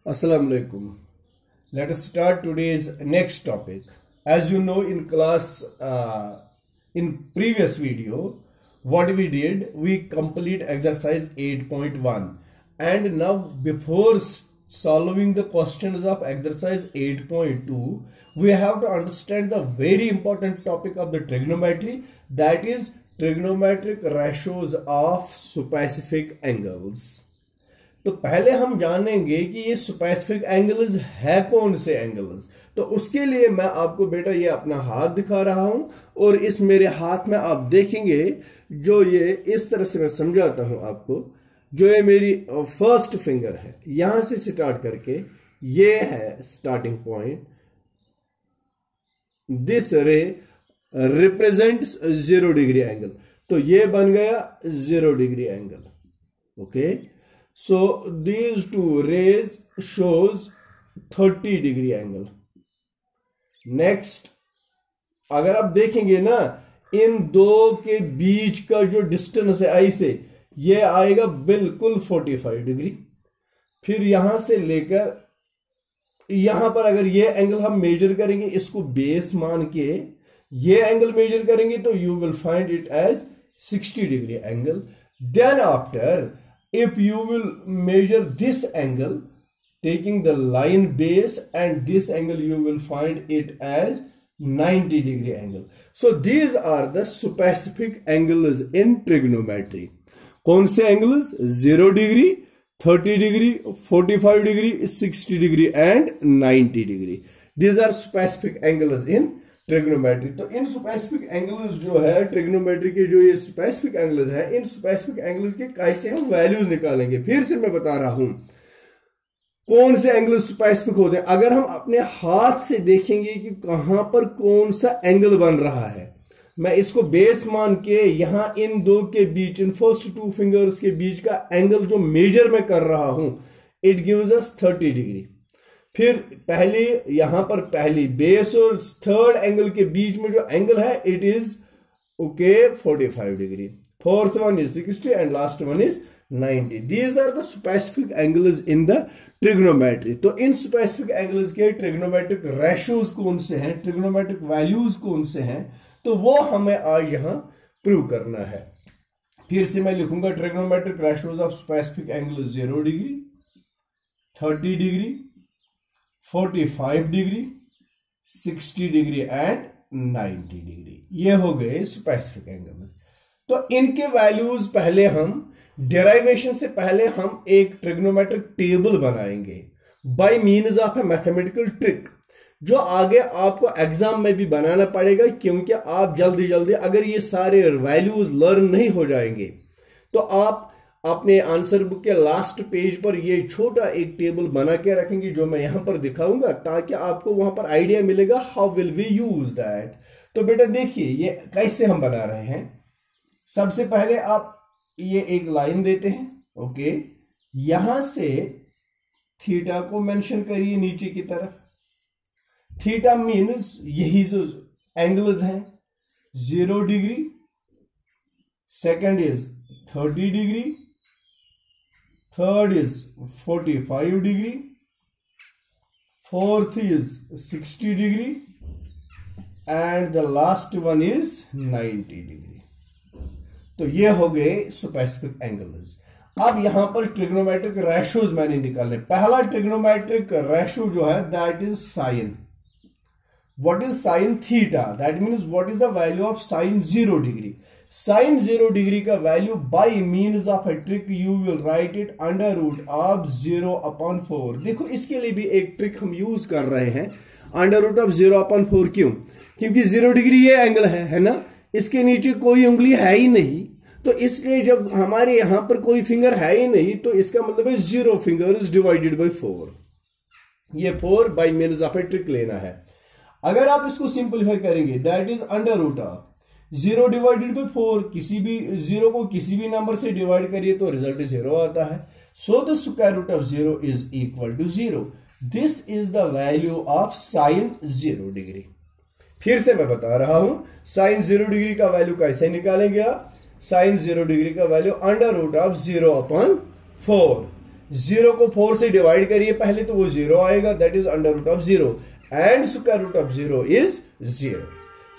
Assalamu alaikum. Let us start today's next topic. As you know, in class, in previous video, what we did, we complete exercise 8.1, and now before solving the questions of exercise 8.2, we have to understand the very important topic of the trigonometry, that is trigonometric ratios of specific angles. तो पहले हम जानेंगे कि ये specific angles है कौन से angles. तो उसके लिए मैं आपको बेटा ये अपना हाथ दिखा रहा हूं, और इस मेरे हाथ में आप देखेंगे जो ये इस तरह से मैं समझाता हूं आपको। जो ये मेरी फर्स्ट फिंगर है, यहां से स्टार्ट करके ये है स्टार्टिंग पॉइंट। दिस रे रिप्रेजेंट्स 0 डिग्री एंगल, तो ये बन गया 0 degree angle. Okay, so these two rays shows 30 degree angle. Next, अगर आप देखेंगे ना, इन दो के बीच का जो डिस्टेंस है आई से, ये आएगा बिल्कुल 45 डिग्री। फिर यहां से लेकर यहां पर अगर ये एंगल हम मेजर करेंगे, इसको बेस मान के ये एंगल मेजर करेंगे, तो you will find it as 60 degree angle. Then after, if you will measure this angle taking the line base and this angle, you will find it as 90 degree angle. So these are the specific angles in trigonometry. कौन से angles? 0 degree, 30 degree, 45 degree, 60 degree and 90 degree. These are specific angles in trigonometry. तो इन specific angles जो है trigonometry के, जो ये specific angles है, इन स्पेसिफिक एंगल्स के कैसे हम वैल्यूज निकालेंगे। फिर से मैं बता रहा हूं कौन से एंगल्स स्पेसिफिक होते हैं। अगर हम अपने हाथ से देखेंगे कि कहां पर कौन सा एंगल बन रहा है, मैं इसको बेस मान के यहां इन दो के बीच, इन फर्स्ट 2 फिंगर्स के बीच का एंगल जो मेजर मैं कर रहा हूं, इट गिव्स अस 30 डिग्री। फिर पहली यहां पर पहली बेस और थर्ड एंगल के बीच में जो एंगल है, it is 45 degree. Fourth one is 60 and last one is 90। These are the specific angles in the trigonometry. तो इन स्पेसिफिक एंगल्स के ट्रिग्नोमेट्रिक रेशियोज कौन से हैं, ट्रिग्नोमेट्रिक वैल्यूज कौन से हैं, तो वो हमें आज यहां प्रूव करना है। फिर से मैं लिखूंगा trigonometric ratios of specific angle 0 degree, 30 degree, 45 degree, 60 degree and 90 degree. ये हो गए स्पेसिफिक एंगल्स। तो इनके वैल्यूज पहले हम डेरिवेशन से पहले हम एक ट्रिग्नोमेट्रिक टेबल बनाएंगे bye means of A mathematical trick, जो आगे आपको एग्जाम में भी बनाना पड़ेगा, क्योंकि आप जल्दी जल्दी अगर ये सारे वैल्यूज लर्न नहीं हो जाएंगे, तो आप अपने आंसर बुक के लास्ट पेज पर ये छोटा एक टेबल बना के रखेंगे, जो मैं यहां पर दिखाऊंगा, ताकि आपको वहां पर आइडिया मिलेगा how will we use that. तो बेटा देखिए ये कैसे हम बना रहे हैं। सबसे पहले आप ये एक लाइन देते हैं। ओके, यहां से थीटा को मेंशन करिए नीचे की तरफ। थीटा मीन्स यही जो एंगल्स हैं, 0 degree, second is 30 degree, third is 45 degree, fourth is 60 degree and the last one is 90 degree। तो ये हो गए स्पेसिफिक एंगल्स। अब यहां पर ट्रिग्नोमेट्रिक रेशियोज मैंने निकालने। पहला ट्रिग्नोमेट्रिक रेशियो जो है, that is sine. What is sine theta? That means what is the value of sine 0 degree. Sine 0 degree का value by means of a trick you will write it under root of 0/4। देखो इसके लिए भी एक trick हम use कर रहे हैं, अंडर रूट ऑफ 0/4। क्यों? क्योंकि 0 डिग्री ये एंगल है ना, इसके नीचे कोई उंगली है ही नहीं, तो इसलिए जब हमारे यहां पर कोई फिंगर है ही नहीं, तो इसका मतलब है 0 फिंगर्स डिवाइडेड बाय 4। ये 4 by means of a trick लेना है। अगर आप इसको सिंप्लीफाई करेंगे, that is under root of 0 divided by 4। किसी भी 0 को किसी भी नंबर से डिवाइड करिए तो रिजल्ट 0 आता है। So the square root of 0 is equal to 0। This is the value of sine 0 degree. फिर से मैं बता रहा हूं, साइन 0 डिग्री का वैल्यू कैसे निकालेंगे आप? साइन 0 डिग्री का value under root of 0/4। Zero को 4 से डिवाइड करिए पहले तो वो जीरो आएगा, that is under root of zero, and square root of zero is zero.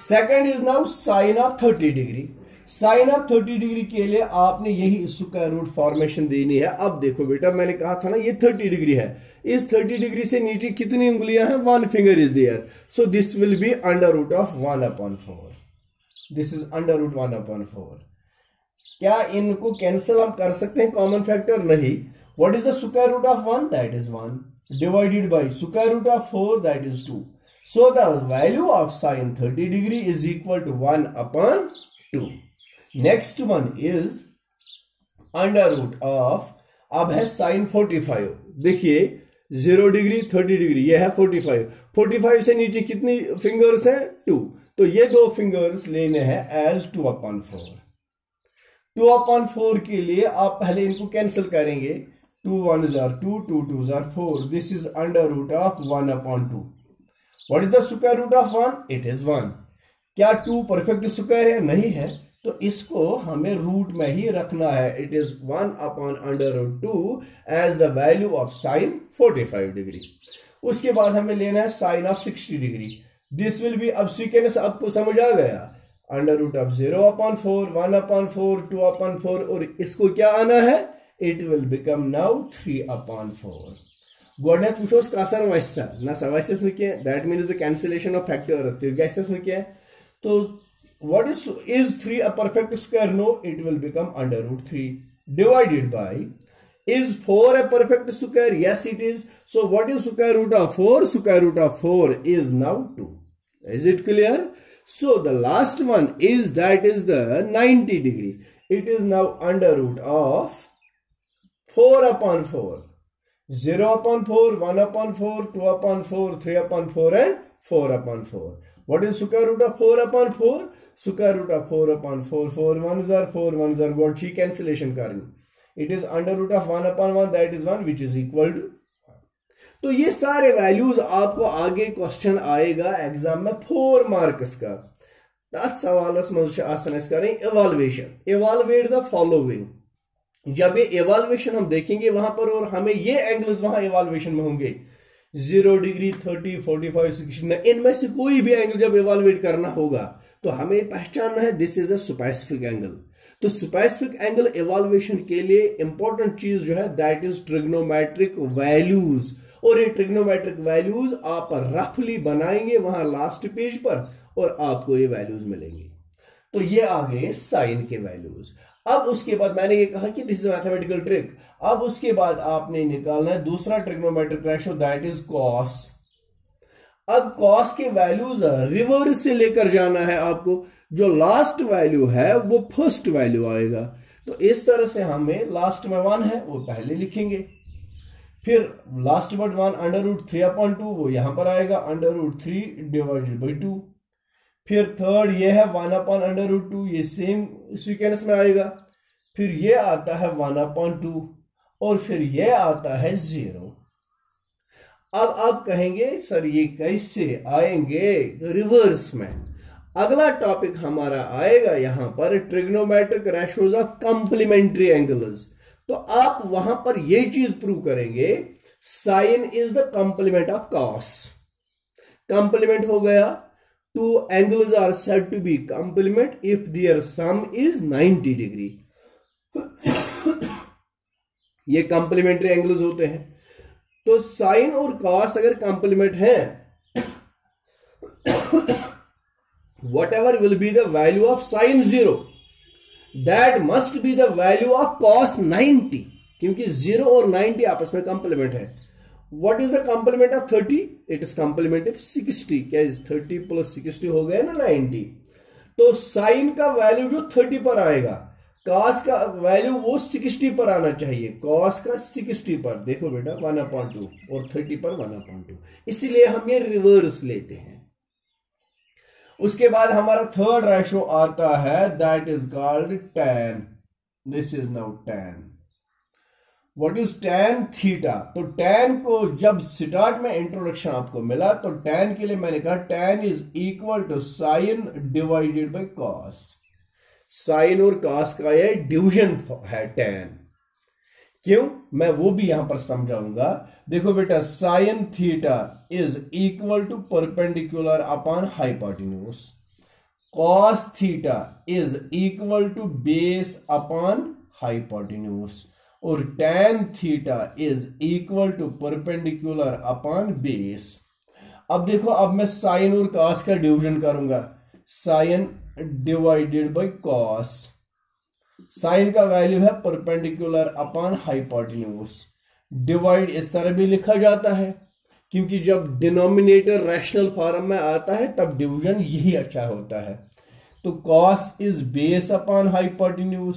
Second is now sine of 30 degree. Sine of 30 degree के लिए आपने यही स्क्वायर रूट फॉर्मेशन देनी है। अब देखो बेटा, मैंने कहा था ना ये 30 डिग्री है, इस 30 डिग्री से नीचे कितनी उंगलियां हैं, 1 finger is there, so this will be under root of 1/4। This is under root 1/4। क्या इनको कैंसिल हम कर सकते हैं कॉमन फैक्टर? नहीं। What is the square root of 1? That is 1 divided by square root of 4, that is 2। So the value of sine 30 degree is equal to 1/2। Next one is under root of, अब है sign 45। देखिए 0 degree 30 degree, ये है 45। 45 से नीचे कितनी fingers हैं? 2। तो ये दो फिंगर्स लेने हैं एज 2/4। 2/4 के लिए आप पहले इनको कैंसिल करेंगे। 2 1s are 2, 2 2s are 4। This is under root of 1/2। What is the square root of 1? It is 1। क्या 2 परफेक्ट स्क्वायर है? नहीं है, तो इसको हमें रूट में ही रखना है। It is 1/√2 as the value of sine 45 degree. उसके बाद हमें लेना है sine of 60 degree. This will be, अब सीक्वेंस आपको समझ आ गया, अंडर रूट ऑफ 0/4, 1/4, 2/4, और इसको क्या आना है? It will become now 3/4। गोडनेथ वुचोस Kasar वैसा ना सवाइसेस निके, that means the cancellation of factors. तो गैसेस निके, तो what is 3 a perfect square? No, it will become under root 3 divided by, is 4 a perfect square? Yes, it is. So what is square root of 4? Square root of 4 is now 2. Is it clear? So the last one is, that is the 90 degree. It is now under root of 4/4, 0/4, 1/4, 2/4, 3/4 and 4/4. What is square root of 4/4? Square root of 4/4, 4 1s are 4 1s are, what she cancellation करनी, it is under root of 1/1, that is 1, which is equal to 1। तो ये सारे values आपको आगे question आएगा exam में 4 marks का। तथ सवालस मज करें इवाल्वेशन, इवाल्वेट द फॉलोइंग। जब ये इवाल्वेशन हम देखेंगे वहां पर, और हमें ये एंगल्स वहां इवाल्वेशन में होंगे 0 डिग्री 30 45 60, इनमें से कोई भी एंगल जब इवाल्वेट करना होगा तो हमें पहचानना है this is a specific angle. तो स्पेसिफिक एंगल इवाल्वेशन के लिए इंपॉर्टेंट चीज जो है दैट इज ट्रिग्नोमेट्रिक वैल्यूज। और ये ट्रिग्नोमेट्रिक वैल्यूज आप रफली बनाएंगे वहां लास्ट पेज पर, और आपको ये वैल्यूज मिलेंगी। तो ये आ गए साइन के वैल्यूज। अब उसके बाद मैंने ये कहा कि दिस इज मैथमेटिकल ट्रिक। अब उसके बाद आपने निकालना है दूसरा trigonometric ratio, that is cos. अब कॉस के वैल्यूज रिवर्स से लेकर जाना है आपको, जो लास्ट वैल्यू है वो फर्स्ट वैल्यू आएगा। तो इस तरह से हमें लास्ट में 1 है वो पहले लिखेंगे, फिर लास्ट वर्ड 1 अंडर रूट 3/2 वो यहां पर आएगा, अंडर रूट 3 डिवाइडेड बाई 2। फिर थर्ड ये है 1/√2, ये सेम सीक्वेंस में आएगा। फिर ये आता है 1/2 और फिर ये आता है 0। अब आप कहेंगे सर ये कैसे आएंगे रिवर्स में? अगला टॉपिक हमारा आएगा यहां पर trigonometric ratios of complementary angles. तो आप वहां पर ये चीज प्रूव करेंगे sine is the complement of cos. Complement हो गया, two angles are said to be complement if their sum is 90 degree. ये कंप्लीमेंट्री एंगल्स होते हैं। तो साइन और कॉस अगर कंप्लीमेंट है, whatever will be the value of sin 0, that must be the value of cos 90, क्योंकि 0 और 90 आपस में कंप्लीमेंट है। What is the complement of 30? It is complement of 60। क्या इस 30 प्लस 60 हो गया ना 90। तो साइन का वैल्यू जो 30 पर आएगा, कॉस का वैल्यू वो 60 पर आना चाहिए। कॉस का 60 पर, देखो बेटा 1/2 और 30 पर 1/2, इसीलिए हम ये रिवर्स लेते हैं। उसके बाद हमारा थर्ड रेशो आता है that is called tan। This is now tan। What is tan theta? तो tan को जब स्टार्ट में इंट्रोडक्शन आपको मिला तो tan के लिए मैंने कहा tan is equal to sine divided by cos. Sine और कॉस का ये डिवीजन है tan। क्यों, मैं वो भी यहां पर समझाऊंगा। देखो बेटा, sine theta is equal to perpendicular upon hypotenuse, cos theta is equal to base upon hypotenuse, और tan theta is equal to perpendicular upon base. अब देखो, अब मैं साइन और कॉस का डिवीजन करूंगा, sine divided by cos. Sine का value है परपेंडिकुलर अपॉन हाइपोटेन्यूज। डिवाइड इस तरह भी लिखा जाता है, क्योंकि जब डिनोमिनेटर रैशनल फॉर्म में आता है तब डिवीजन यही अच्छा होता है। तो cos is base upon hypotenuse.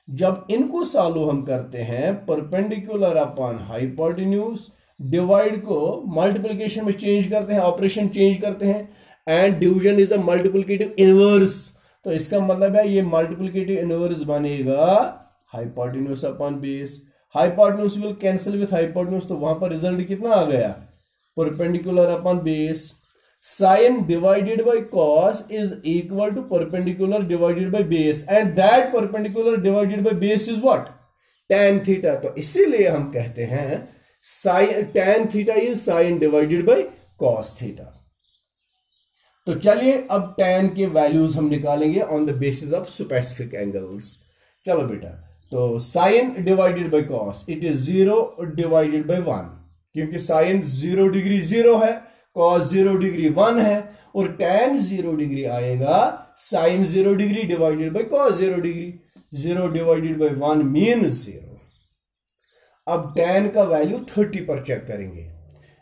जब इनको सॉल्व हम करते हैं, परपेंडिकुलर अपॉन हाइपोटेन्यूज, डिवाइड को मल्टीप्लिकेशन में चेंज करते हैं, ऑपरेशन चेंज करते हैं, and division is the multiplicative inverse. तो इसका मतलब है ये मल्टीप्लिकेटिव इनवर्स बनेगा hypotenuse upon base. Hypotenuse will cancel with hypotenuse, तो वहां पर रिजल्ट कितना आ गया, perpendicular upon base. Sine divided by cos is equal to perpendicular divided by base, and that perpendicular divided by base is what, tan theta. तो इसीलिए हम कहते हैं sine tan theta is sine divided by cos theta. तो चलिए अब tan के values हम निकालेंगे on the basis of specific angles. चलो बेटा, तो sine divided by cos, it is 0 divided by 1, क्योंकि साइन 0 डिग्री 0 है, कॉस 0 डिग्री 1 है, और tan 0 डिग्री आएगा sine 0 degree divided by cos 0 degree. 0 divided by 1 means 0। अब tan का वैल्यू 30 पर चेक करेंगे।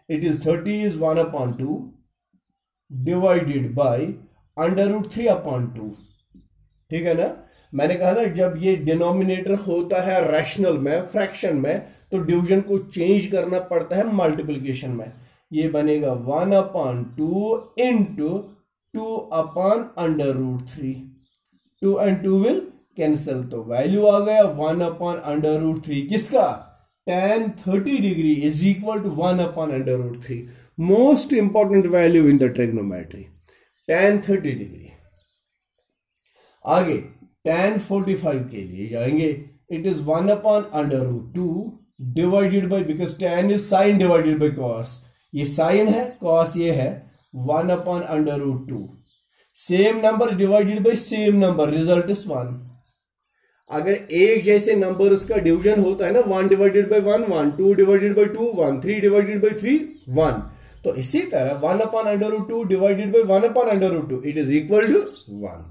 It is 30 is 1/2 divided by √3 upon 2। ठीक है ना, मैंने कहा ना जब ये डिनोमिनेटर होता है रैशनल में, फ्रैक्शन में, तो डिवीजन को चेंज करना पड़ता है मल्टीप्लिकेशन में। ये बनेगा 1/2 इंटू 2/√3। 2 and 2 विल कैंसिल, तो वैल्यू आ गया 1/√3 किसका, tan 30 degree is equal to 1/√3। Most important value in the trigonometry, tan 30 degree. आगे tan 45 के लिए जाएंगे। It is 1/√2 divided by, because tan is sine divided by cos, ये साइन है, कॉस ये है, 1/√2। Same number divided by same number, result is 1। अगर एक जैसे नंबर्स का डिवीजन होता है ना, 1 divided by 1 1, 2 divided by 2 1, 3 divided by 3 1, तो इसी तरह 1/√2 divided by 1/√2 it is equal to 1।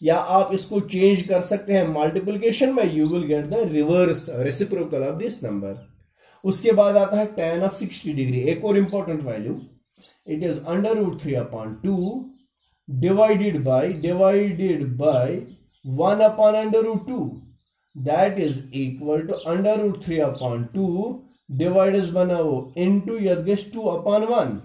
या आप इसको चेंज कर सकते हैं मल्टीप्लिकेशन में, you will get the reverse reciprocal of this number. उसके बाद आता है tan ऑफ 60 डिग्री, एक और important value. It is √3/2 divided by 1/√2, that is equal to √3/2 divide बनाओ इंटू यदगेश 2/1।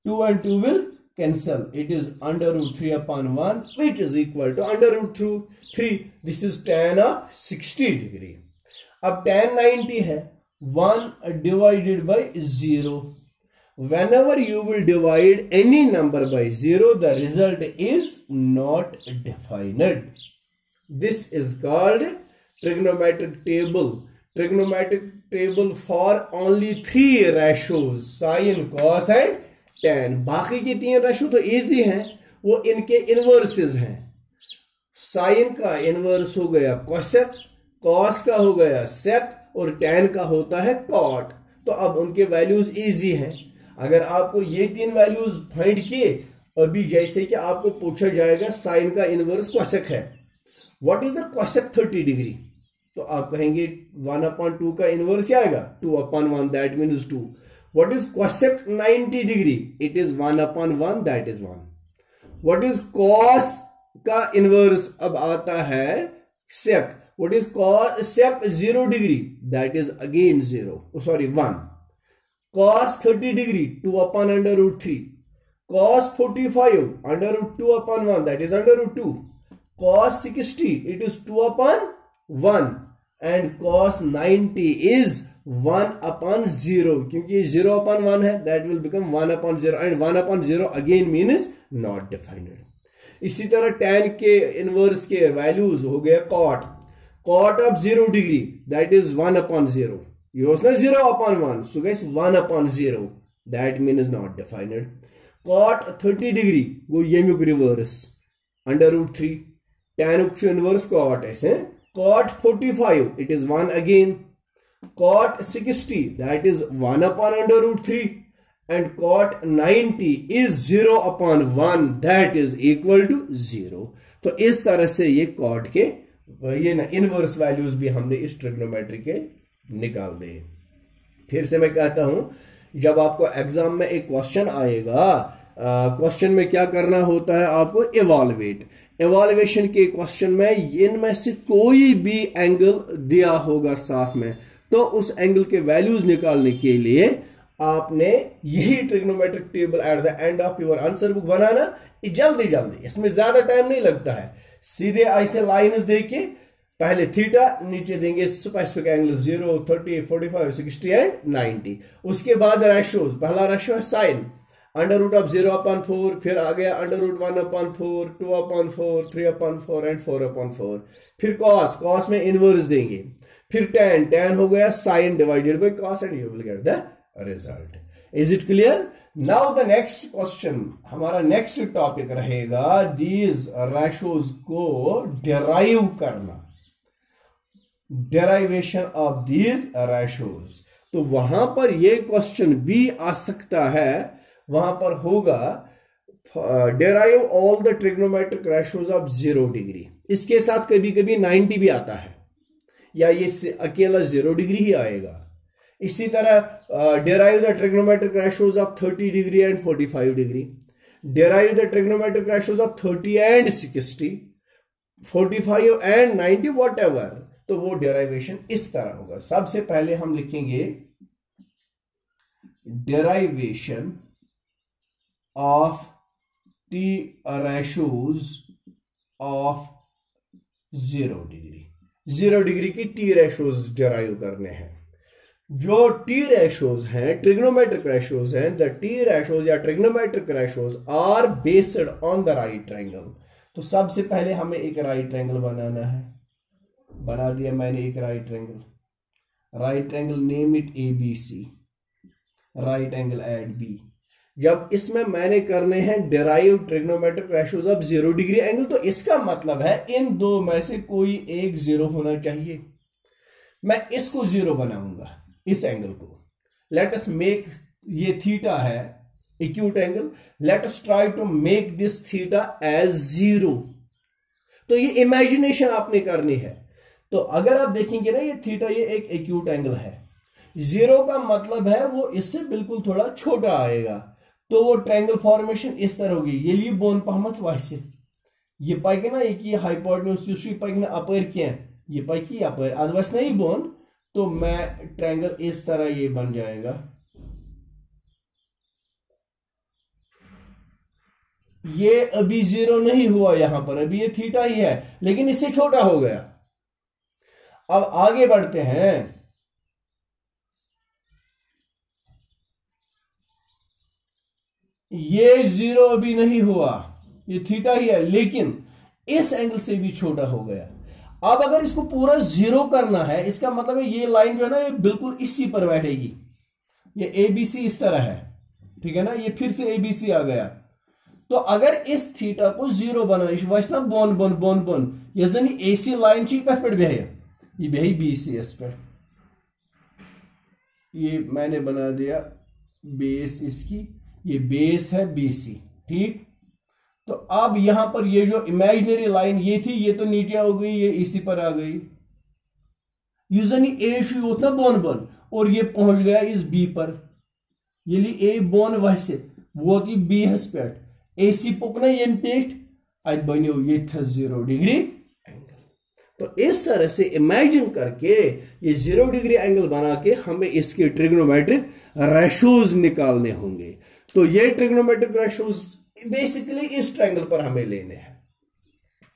2 and 2 will cancel, it is √3/1 which is equal to √3। this is tan of 60 degree. अब tan 90 है, 1 divided by 0। whenever you will divide any number by 0, the result is not defined. This is called trigonometric table। trigonometric table for only 3 ratios, sin, cos and tan। बाकी के 3 ratio तो easy हैं, वो इनके inverses हैं। Sign का inverse हो गया कोसेक, कॉस का हो गया सेक, और tan का होता है कॉट। तो अब उनके वैल्यूज इजी हैं। अगर आपको ये 3 वैल्यूज फाइंड किए, अभी जैसे कि आपको पूछा जाएगा साइन का इनवर्स कोसेक है, what is the cosec 30 degree, तो आप कहेंगे 1/2 का इनवर्स क्या आएगा, 2/1, that means 2। What is cosec 90 degree, it is 1/1, that is 1। What is cos का इनवर्स, अब आता है sec. What is cos sec 0 degree, that is again 1। Cos 30 degree 2/√3। Cos 45 √2/1, that is √2। cos 60 it is 2/1, and cos 90 is 1/0, क्योंकि 0/1 है, that will become 1/0, and 1/0 again means not defined। इसी तरह tan के inverse के values हो गया cot। cot of 0 degree, that is 1 upon 0. You was not 0 upon 1, so guys 1 upon 0, that means not defined. Cot 30 degree, go yemuk reverse, under root 3. Tan inverse cot is cot 45, it is 1 again. Cot 60, that is 1 upon under root 3. And cot 90 is 0 upon 1, that is equal to 0. तो इस तरह से ये cot के ये ना inverse values भी हमने इस ट्रिग्नोमेट्री के निकाल दे। फिर से मैं कहता हूं, जब आपको एग्जाम में एक क्वेश्चन आएगा, क्वेश्चन में क्या करना होता है, आपको इवैल्यूएशन के क्वेश्चन में इनमें से कोई भी एंगल दिया होगा साथ में, तो उस एंगल के वैल्यूज निकालने के लिए आपने यही trigonometric table at the end of your answer book बनाना। जल्दी जल्दी, इसमें ज्यादा टाइम नहीं लगता है। सीधे ऐसे लाइन्स देके पहले थीटा, नीचे देंगे स्पेसिफिक एंगल 0, 30, 45, 60 एंड 90। उसके बाद रेशियोज, पहला रेशियो है sine, under root of 0 upon 4, फिर आ गया under root 1 upon 4, 2 upon 4, 3 upon 4 and 4 upon 4। फिर कॉस में इनवर्स देंगे, फिर tan हो गया sine divided by cos and you will get the result. Is it clear? Now the next question, हमारा नेक्स्ट टॉपिक रहेगा दीज रेशोज को derive करना, डेराइवेशन ऑफ दीज रेशोज। तो वहां पर यह क्वेश्चन भी आ सकता है, वहां पर होगा derive all the trigonometric ratios of 0 degree. इसके साथ कभी कभी 90 भी आता है, या ये अकेला 0 डिग्री ही आएगा। इसी तरह derive the trigonometric ratios of 30 degree and 45 degree, derive the trigonometric ratios of 30 and 60, 45 and 90, what ever. तो वो डेराइवेशन इस तरह होगा। सबसे पहले हम लिखेंगे derivation of T ratios of 0 degree. 0 degree की टी रेशोज डेराइव करने हैं। जो टी रेशोज हैं, ट्रिग्नोमेट्रिक रेशोज हैं, द टी रेशोज या trigonometric ratios are based on the right triangle. तो सबसे पहले हमें एक राइट ट्रायंगल बनाना है। बना दिया मैंने एक right triangle, name it ABC, right angle at B. जब इसमें मैंने करने हैं derive trigonometric ratios of 0 degree angle, तो इसका मतलब है इन दो में से कोई एक 0 होना चाहिए। मैं इसको 0 बनाऊंगा, इस एंगल को। लेट अस मेक, ये थीटा है acute angle, let us try to make this theta as 0। तो ये इमेजिनेशन आपने करनी है। तो अगर आप देखेंगे ना, ये थीटा, ये एक एक्यूट एंगल है, 0 का मतलब है वो इससे बिल्कुल थोड़ा छोटा आएगा। तो वो ट्रायंगल फॉर्मेशन इस तरह होगी। ये लिए बोन पहमत वैसे ये पक ना, ये हाइपोटेन्यूज पक ना अपर क्या, ये पकी अपर अदवस नहीं बोन। तो मैं ट्रायंगल इस तरह ये बन जाएगा। ये अभी 0 नहीं हुआ यहां पर, अभी ये थीटा ही है, लेकिन इससे छोटा हो गया। अब आगे बढ़ते हैं। ये 0 अभी नहीं हुआ, ये थीटा ही है, लेकिन इस एंगल से भी छोटा हो गया। अब अगर इसको पूरा 0 करना है, इसका मतलब है ये लाइन जो है ना, ये बिल्कुल इसी पर बैठेगी। ये ABC इस तरह है, ठीक है ना, ये फिर से ABC आ गया। तो अगर इस थीटा को 0 बना, ना बोन बोन बोन बोन, ये जन AC लाइन कत पे बेह, ये बेह BCS पर। ये मैंने बना दिया बेस इसकी, ये बेस है BC, ठीक। तो अब यहां पर ये जो इमेजिनरी लाइन ये थी, ये तो नीचे हो गई, ये इसी पर आ गई। यूजन ए उतना बोन बोन, और ये पहुंच गया इस B पर। ये ली ए बोन वैसे वो B हस पे AC पुकना ये पेट अत बनो ये 0 डिग्री एंगल। तो इस तरह से इमेजिन करके ये 0 डिग्री एंगल बना के हमें इसके ट्रिग्नोमेट्रिक रेशोज निकालने होंगे। तो ये ट्रिग्नोमेट्रिक रेशोज बेसिकली इस ट्रायंगल पर हमें लेने हैं।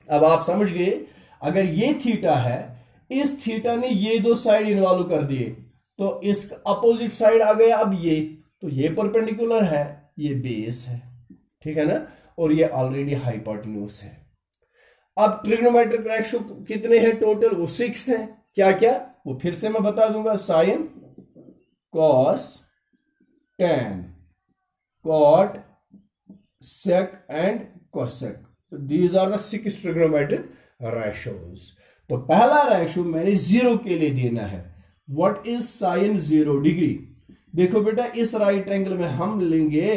अब आप समझ गए, अगर ये थीटा है, इस थीटा ने ये दो साइड इन्वॉल्व कर दिए, तो इस अपोजिट साइड आ गया। अब ये, तो ये परपेंडिकुलर है, ये बेस है, ठीक है ना, और ये ऑलरेडी हाइपोटेन्यूज है। अब ट्रिग्नोमेट्रिक रेशियो कितने हैं टोटल? वो 6 हैं। क्या क्या? वो फिर से मैं बता दूंगा, sine, cos, tan, cot, sec and cosec. These are the 6 trigonometric ratios. तो पहला रेशियो मैंने 0 के लिए देना है। What is sine 0 degree? देखो बेटा, इस राइट एंगल में हम लेंगे,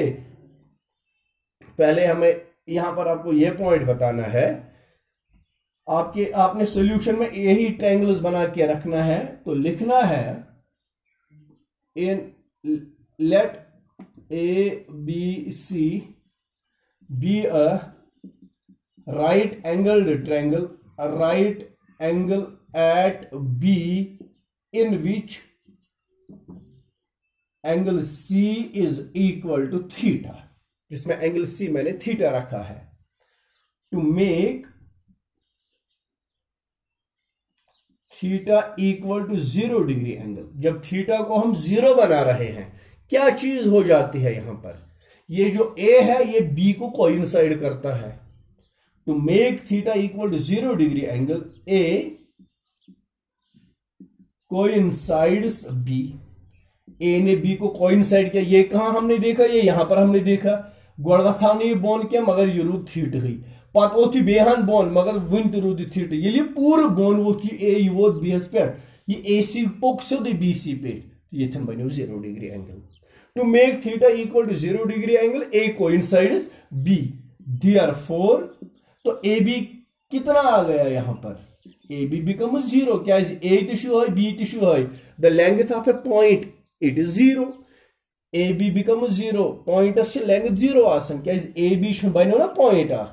पहले हमें यहां पर आपको यह पॉइंट बताना है, आपने सॉल्यूशन में यही ट्रायंगल्स बना के रखना है। तो लिखना है in let A B C be a right angled triangle, a right angle at B in which angle C is equal to theta, जिसमें एंगल C मैंने थीटा रखा है। To make theta equal to 0 degree angle, जब theta को हम 0 बना रहे हैं, क्या चीज हो जाती है यहां पर? ये जो A है ये B को कोइंसाइड करता है। To make theta equal to 0 degree angle, A coincides B. A ने B को coincide किया। ये कहां हमने देखा? ये यहां पर हमने देखा। गोड़गा ने बोन किया मगर ये रूद थीट गई। पत वो थी बेहन बोन मगर वन तो रूद थीट। ये पूरा बोन वो थी A ये वो B पे। ये AC पोक सोदे BC पे। ये थन बनो 0 degree angle. To make theta equal to 0 degree angle, A coincides B. Therefore तो ए बी कितना आ गया यहां पर? A be become 0। क्या ए टिश्यू है, बी टिश्यू है, the length of A point it is 0। A be become 0, point length 0 आसन। क्या ए बी बनो ना पॉइंट आ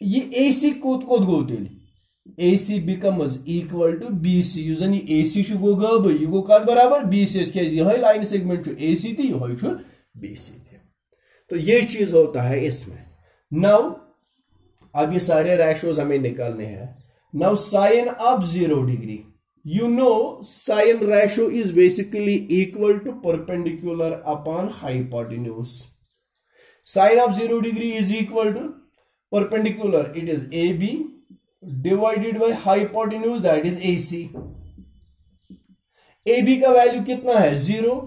ये ए सी कोत गो तेल A C becomes equal to B C. युस जन ए सी गो गब यह गो कत बराबर बी सी। क्या यह लाइन सेगमेंट ए सी थी, यह बी सी थे। तो ये चीज होता है इसमें। नाउ अब ये सारे रेशियोज हमें निकालने हैं। Now sine of 0 degree, you know sine ratio is basically equal to perpendicular upon hypotenuse. Sine of 0 degree is equal to perpendicular, it is A B divided by hypotenuse that is A C. A B का value कितना है? 0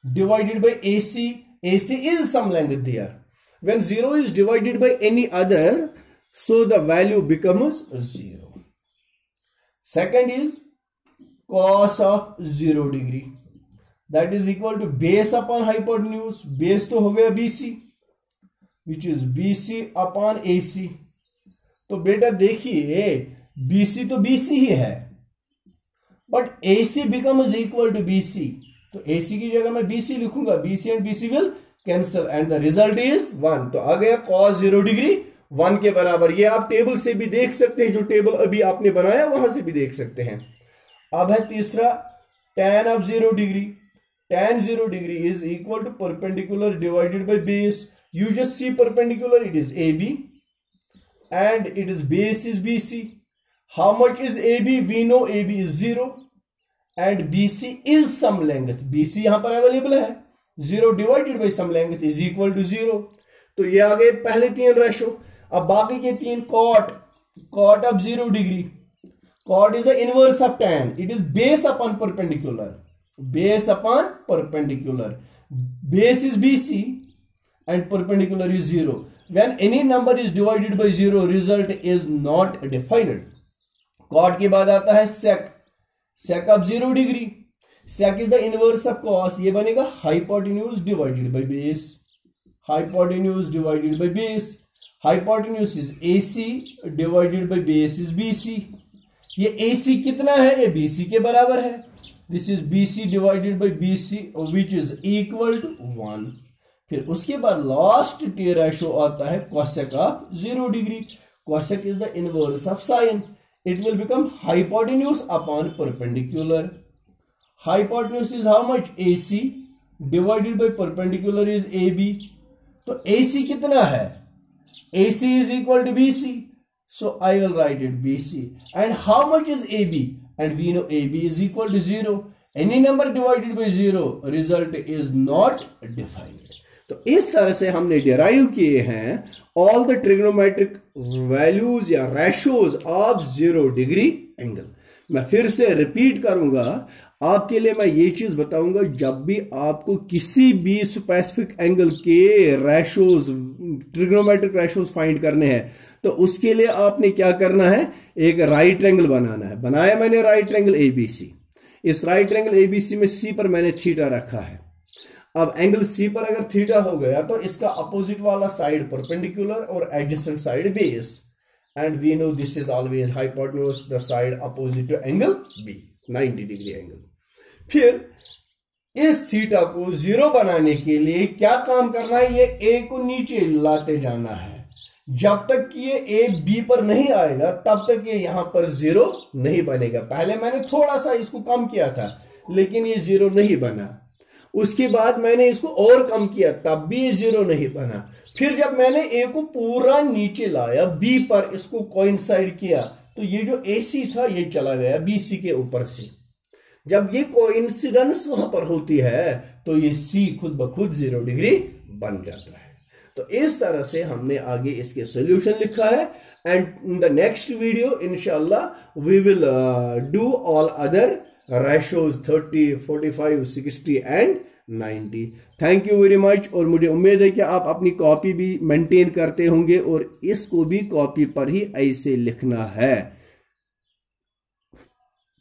divided by A C. A C is some length there. When 0 is divided by any other, so the value becomes 0. Second is cos of 0 degree, that is equal to base upon hypotenuse। base तो हो गया BC, which is BC upon AC। तो बेटा देखिए BC तो BC ही है, but AC becomes equal to BC। तो AC की जगह मैं BC लिखूंगा, BC and BC will cancel and the result is 1। तो आ गया cos 0 डिग्री 1 के बराबर। ये आप टेबल से भी देख सकते हैं, जो टेबल अभी आपने बनाया वहां से भी देख सकते हैं। अब है तीसरा tan of 0 degree. tan 0 degree is equal to perpendicular divided by base. You just see perpendicular, it is AB and it is base is BC। How much is AB? We know AB is 0 and BC is some length. BC यहां पर available है। 0 divided by some length is equal to 0। तो ये आ गए पहले 3 ratio. अब बाकी के 3 cot of 0 degree. Cot is the inverse of tan, it is base upon perpendicular. Base upon perpendicular, base is BC and perpendicular is 0. When any number is divided by 0, result is not defined. Cot के बाद आता है sec, sec of 0 degree. Sec is the inverse of cos. ये बनेगा hypotenuse divided by base. Hypotenuse divided by base. Hypotenuse is AC divided by base is BC. ये AC कितना है? ये BC के बराबर है. This is BC divided by BC which is equal to 1. फिर उसके बाद लास्ट टी रेशो आता है cosec of 0 degree. Cosec is the inverse of sin. It will become hypotenuse upon perpendicular. Hypotenuse is how much? AC divided by perpendicular is AB. तो AC कितना है? AC is equal to BC. So I will write it BC. And how much is AB? And we know AB is equal to 0. Any number divided by 0, result is not defined. तो इस तरह से हमने derive किए हैं all the trigonometric values या ratios of 0 degree angle. मैं फिर से रिपीट करूंगा, आपके लिए मैं ये चीज बताऊंगा, जब भी आपको किसी भी स्पेसिफिक एंगल के रेशोज, ट्रिग्नोमेट्रिक रेशोज फाइंड करने हैं, तो उसके लिए आपने क्या करना है, एक राइट ट्रायंगल बनाना है। बनाया मैंने राइट ट्रायंगल एबीसी। इस राइट ट्रायंगल एबीसी में सी पर मैंने थीटा रखा है। अब एंगल सी पर अगर थीटा हो गया तो इसका अपोजिट वाला साइड परपेंडिकुलर और adjacent side base, and we know this is always hypotenuse the side opposite to angle B, 90 degree angle. फिर इस थीटा को 0 बनाने के लिए क्या काम करना है, ये A को नीचे लाते जाना है। जब तक कि ये A B पर नहीं आएगा तब तक ये यहां पर 0 नहीं बनेगा। पहले मैंने थोड़ा सा इसको कम किया था लेकिन ये 0 नहीं बना। उसके बाद मैंने इसको और कम किया तब भी ये 0 नहीं बना। फिर जब मैंने A को पूरा नीचे लाया, B पर इसको कोइंसाइड किया, तो ये जो AC था ये चला गया BC के ऊपर से। जब ये कोइंसिडेंस वहां पर होती है तो ये C खुद ब खुद 0 डिग्री बन जाता है। तो इस तरह से हमने आगे इसके सॉल्यूशन लिखा है। And in the next video इंशाल्लाह we will do all other ratios 30, 45, 60 and 90। Thank you very much. और मुझे उम्मीद है कि आप अपनी कॉपी भी मेंटेन करते होंगे और इसको भी कॉपी पर ही ऐसे लिखना है।